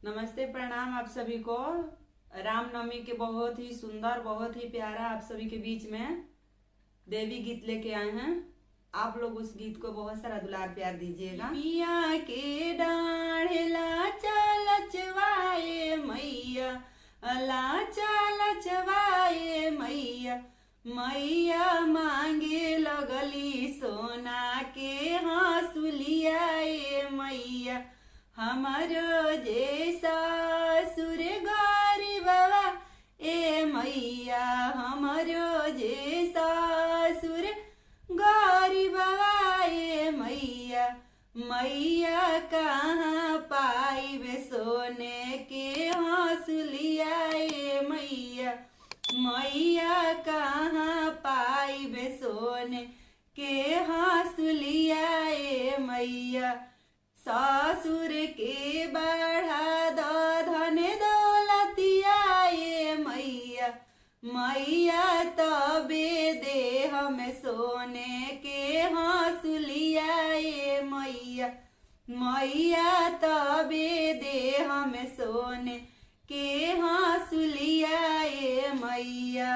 नमस्ते, प्रणाम आप सभी को। रामनवमी के बहुत ही सुंदर, बहुत ही प्यारा आप सभी के बीच में देवी गीत लेके आए हैं। आप लोग उस गीत को बहुत सारा दुलार प्यार दीजिएगा। मिया के डाढ़ेला चल चवाए मैया, लाचा लचवाए मैया, मैया मांगे लगली सोना के हंसुलियाए मैया। हमारो जैसा सुर गौरी बाबा ए मैया, हमारो जैसा सुर गौरी बाबा ए मैया। मैया कहाँ पाइबे सोने के हंसुलिया ए मैया, मैया कहाँ पाइबे सोने के हंसुलिया ए मैया। ससुर के बढ़ा दो धन दौलतिया ए मैया, मैया तबे दे हमें सोने के हंसुलिया ए मैया, मैया तबे दे हमें सोने के हंसुलिया ए मैया।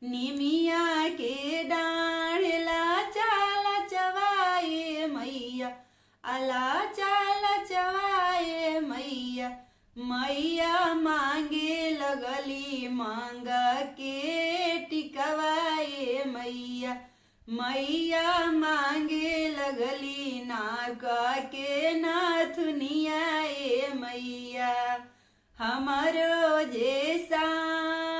निमिया के डाढ़ला चाला चवाए मैया, अला चाला चवाए मैया। मैया मांगे लगली मांगा के टिकवाए मैया, मैया मांगे लगली नाका के नाथुनिया ए मैया। हमारो जैसा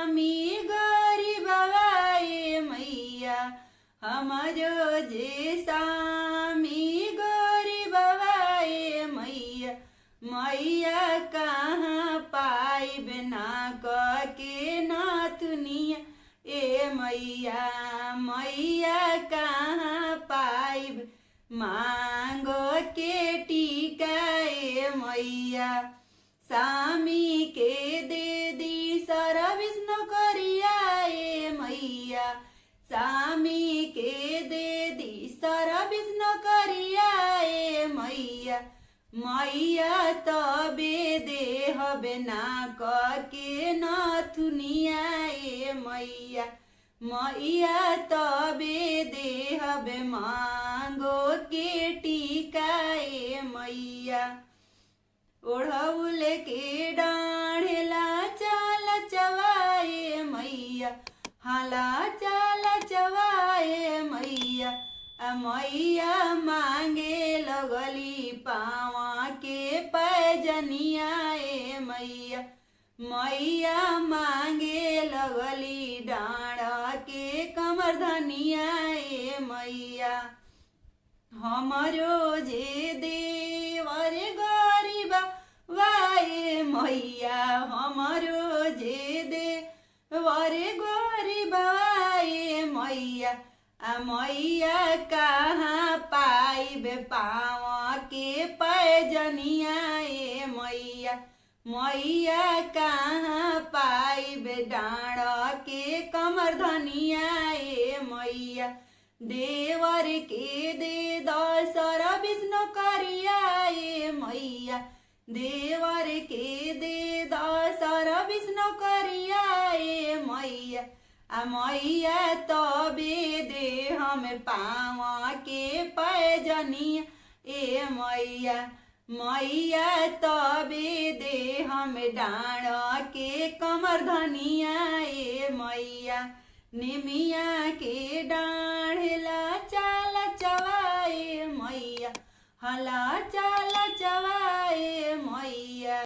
मी गौरी बाबा ए मैया, हमारो जैसा मी गौरी बाबा ए मैया। मैया कहाँ पाइबे नाका के नाथुनिया ए मैया, मैया कहाँ पाइबे मांगो के टीका ए मैया। स्वामी के दे दी सारा विष्णु करिया ए मैया, स्वामी के दे दी सारा विष्णु करिया ए मैया। मैया तबे दे हबे नाका के नाथुनिया ए मैया, मैया तबे दे हबे मांगो के टीका ए मैया। ओढ़ौल के डाढ़ेला चाला चवाए मैया, हाला चाला चवाए मैया। मैया मांगे लगली पावा के पैजनिया ए मैया, मैया मांगे लगली डाँड़ा के कमर धनिया ए मैया। हमारो जे देवर गरीबा वाए मैया, हमारो जे देवर गरीबा वाए मैया। मैया कहाँ पाइबे पावा के पैजनिया ए मैया, मैया कहाँ पाइबे डाँड़ा के कमर धनिया ए मैया। देवर के दे दसरा विष्णु करिया ए मैया, देवर के दे दसरा विष्णु करिया ए मैया। मैया तबे दे हमें पावा के पैजनिया ए मैया, मैया तबे दे हमें डाँड़ा के कमर धनिया ए मैया। निमिया के डाढ़ला चाला चवाए मैया, हला चाला